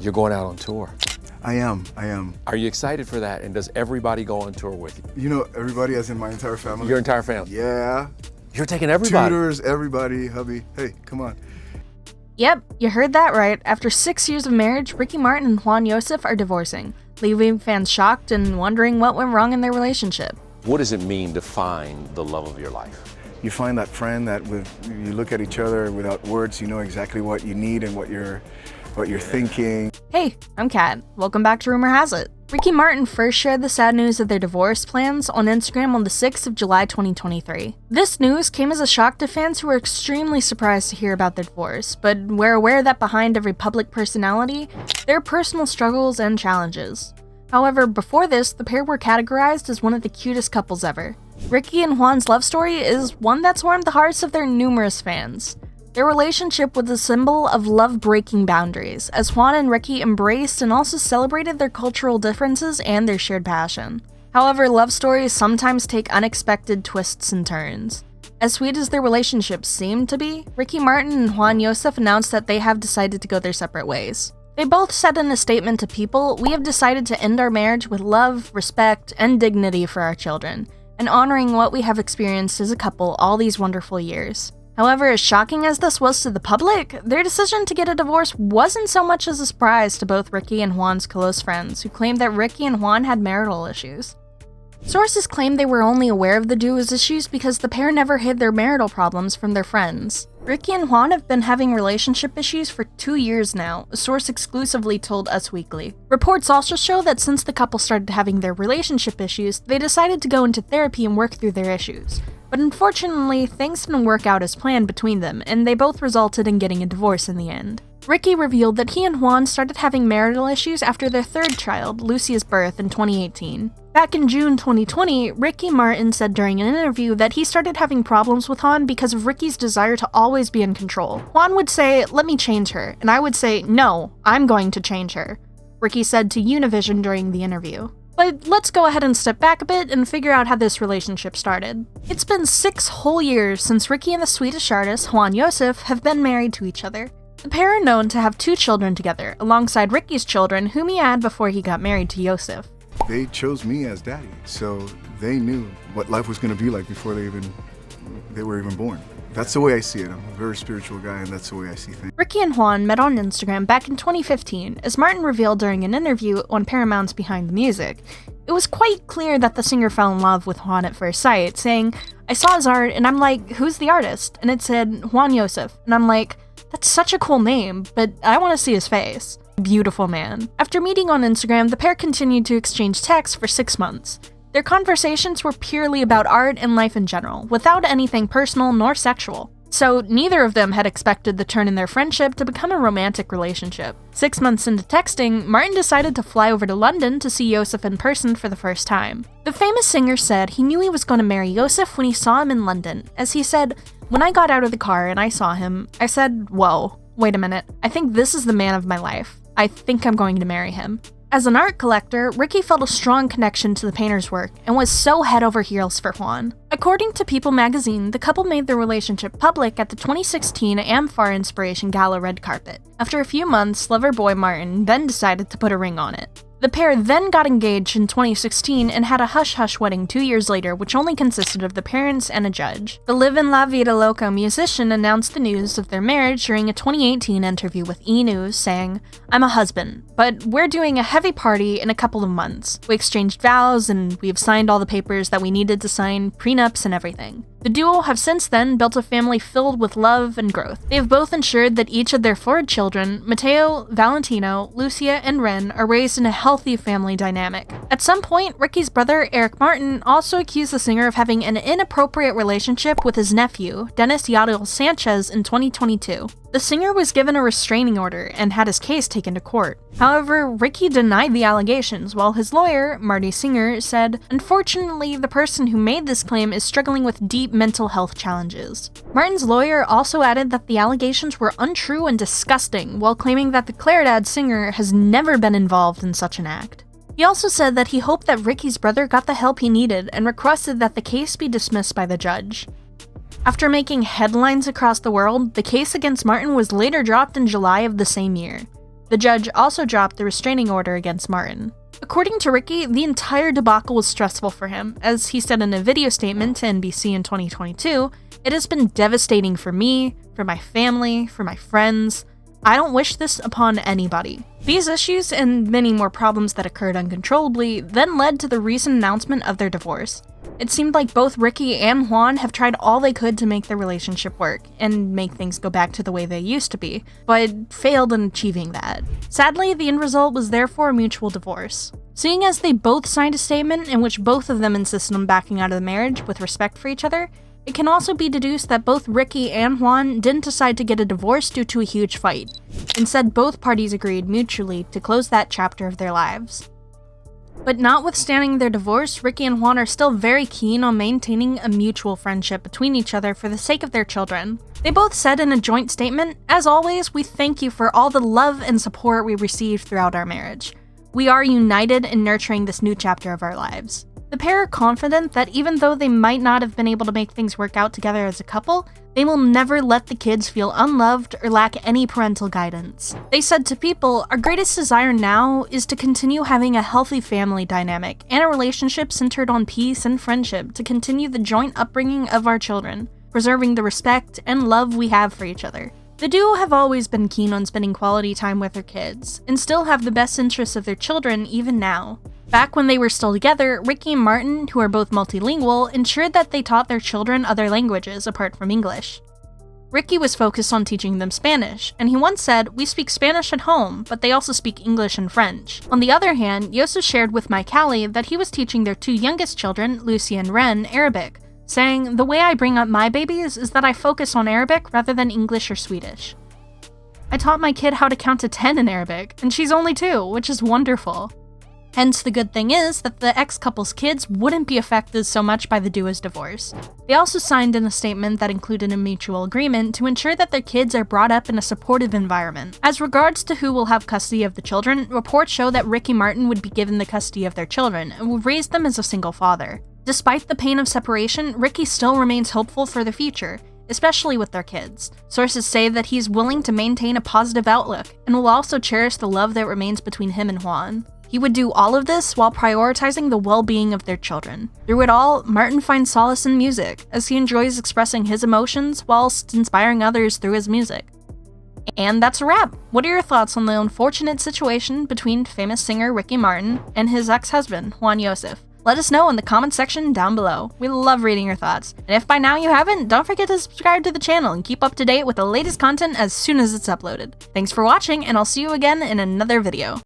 You're going out on tour. I am. Are you excited for that? And does everybody go on tour with you? You know, everybody as in my entire family? Your entire family? Yeah. You're taking everybody? Tutors, everybody, hubby. Hey, come on. Yep, you heard that right. After 6 years of marriage, Ricky Martin and Jwan Yosef are divorcing, leaving fans shocked and wondering what went wrong in their relationship. What does it mean to find the love of your life? You find that friend that you look at each other without words, you know exactly what you need and what you're thinking. Hey, I'm Kat. Welcome back to Rumor Has It. Ricky Martin first shared the sad news of their divorce plans on Instagram on the 6th of July 2023. This news came as a shock to fans who were extremely surprised to hear about their divorce, but we're aware that behind every public personality, there are personal struggles and challenges. However, before this, the pair were categorized as one of the cutest couples ever. Ricky and Jwan's love story is one that's warmed the hearts of their numerous fans. Their relationship was a symbol of love-breaking boundaries, as Jwan and Ricky embraced and also celebrated their cultural differences and their shared passion. However, love stories sometimes take unexpected twists and turns. As sweet as their relationship seemed to be, Ricky Martin and Jwan Yosef announced that they have decided to go their separate ways. They both said in a statement to People, "We have decided to end our marriage with love, respect, and dignity for our children, and honoring what we have experienced as a couple all these wonderful years." However, as shocking as this was to the public, their decision to get a divorce wasn't so much as a surprise to both Ricky and Jwan's close friends, who claimed that Ricky and Jwan had marital issues. Sources claim they were only aware of the duo's issues because the pair never hid their marital problems from their friends. Ricky and Jwan have been having relationship issues for 2 years now, a source exclusively told Us Weekly. Reports also show that since the couple started having their relationship issues, they decided to go into therapy and work through their issues. But unfortunately, things didn't work out as planned between them, and they both resulted in getting a divorce in the end. Ricky revealed that he and Jwan started having marital issues after their third child, Lucia's birth, in 2018. Back in June 2020, Ricky Martin said during an interview that he started having problems with Jwan because of Ricky's desire to always be in control. Jwan would say, "Let me change her," and I would say, "No, I'm going to change her," Ricky said to Univision during the interview. But let's go ahead and step back a bit and figure out how this relationship started. It's been 6 whole years since Ricky and the Swedish artist Jwan Yosef have been married to each other. The pair are known to have 2 children together, alongside Ricky's children, whom he had before he got married to Yosef. They chose me as daddy, so they knew what life was going to be like before they were even born. That's the way I see it. I'm a very spiritual guy, and that's the way I see things. Ricky and Jwan met on Instagram back in 2015, as Martin revealed during an interview on Paramount's Behind the Music. It was quite clear that the singer fell in love with Jwan at first sight, saying, "I saw his art, and I'm like, who's the artist?" And it said, Jwan Yosef. And I'm like, that's such a cool name, but I want to see his face. Beautiful man. After meeting on Instagram, the pair continued to exchange texts for 6 months. Their conversations were purely about art and life in general, without anything personal nor sexual. So neither of them had expected the turn in their friendship to become a romantic relationship. 6 months into texting, Martin decided to fly over to London to see Yosef in person for the first time. The famous singer said he knew he was going to marry Yosef when he saw him in London, as he said, "When I got out of the car and I saw him, I said, whoa, wait a minute, I think this is the man of my life. I think I'm going to marry him." As an art collector, Ricky felt a strong connection to the painter's work and was so head over heels for Jwan. According to People magazine, the couple made their relationship public at the 2016 Amfar Inspiration Gala red carpet. After a few months, lover boy Martin then decided to put a ring on it. The pair then got engaged in 2016 and had a hush-hush wedding 2 years later, which only consisted of the parents and a judge. The Livin' La Vida Loca musician announced the news of their marriage during a 2018 interview with E! News, saying, "I'm a husband, but we're doing a heavy party in a couple of months. We exchanged vows and we have signed all the papers that we needed to sign, prenups and everything." The duo have since then built a family filled with love and growth. They have both ensured that each of their 4 children, Matteo, Valentino, Lucia, and Ren, are raised in a healthy family dynamic. At some point, Ricky's brother, Eric Martin, also accused the singer of having an inappropriate relationship with his nephew, Dennis Yadiel Sanchez, in 2022. The singer was given a restraining order and had his case taken to court. However, Ricky denied the allegations, while his lawyer, Marty Singer, said, "Unfortunately, the person who made this claim is struggling with deep mental health challenges." Martin's lawyer also added that the allegations were untrue and disgusting, while claiming that the Claridad singer has never been involved in such an act. He also said that he hoped that Ricky's brother got the help he needed and requested that the case be dismissed by the judge. After making headlines across the world, the case against Martin was later dropped in July of the same year. The judge also dropped the restraining order against Martin. According to Ricky, the entire debacle was stressful for him. As he said in a video statement to NBC in 2022, "It has been devastating for me, for my family, for my friends. I don't wish this upon anybody." These issues and many more problems that occurred uncontrollably then led to the recent announcement of their divorce. It seemed like both Ricky and Jwan have tried all they could to make their relationship work and make things go back to the way they used to be, but failed in achieving that. Sadly, the end result was therefore a mutual divorce. Seeing as they both signed a statement in which both of them insisted on backing out of the marriage with respect for each other, it can also be deduced that both Ricky and Jwan didn't decide to get a divorce due to a huge fight. Instead, both parties agreed mutually to close that chapter of their lives. But notwithstanding their divorce, Ricky and Jwan are still very keen on maintaining a mutual friendship between each other for the sake of their children. They both said in a joint statement, "As always, we thank you for all the love and support we received throughout our marriage. We are united in nurturing this new chapter of our lives." The pair are confident that even though they might not have been able to make things work out together as a couple, they will never let the kids feel unloved or lack any parental guidance. They said to People, "Our greatest desire now is to continue having a healthy family dynamic and a relationship centered on peace and friendship to continue the joint upbringing of our children, preserving the respect and love we have for each other." The duo have always been keen on spending quality time with their kids, and still have the best interests of their children even now. Back when they were still together, Ricky and Martin, who are both multilingual, ensured that they taught their children other languages apart from English. Ricky was focused on teaching them Spanish, and he once said, "We speak Spanish at home, but they also speak English and French." On the other hand, Yosef shared with Mike Callie that he was teaching their two youngest children, Lucy and Ren, Arabic, saying, "The way I bring up my babies is that I focus on Arabic rather than English or Swedish. I taught my kid how to count to 10 in Arabic, and she's only 2, which is wonderful." Hence, the good thing is that the ex-couple's kids wouldn't be affected so much by the duo's divorce. They also signed in a statement that included a mutual agreement to ensure that their kids are brought up in a supportive environment. As regards to who will have custody of the children, reports show that Ricky Martin would be given the custody of their children and will raise them as a single father. Despite the pain of separation, Ricky still remains hopeful for the future, especially with their kids. Sources say that he's willing to maintain a positive outlook and will also cherish the love that remains between him and Jwan. He would do all of this while prioritizing the well-being of their children. Through it all, Martin finds solace in music, as he enjoys expressing his emotions whilst inspiring others through his music. And that's a wrap! What are your thoughts on the unfortunate situation between famous singer Ricky Martin and his ex-husband, Jwan Yosef? Let us know in the comment section down below. We love reading your thoughts. And if by now you haven't, don't forget to subscribe to the channel and keep up to date with the latest content as soon as it's uploaded. Thanks for watching, and I'll see you again in another video.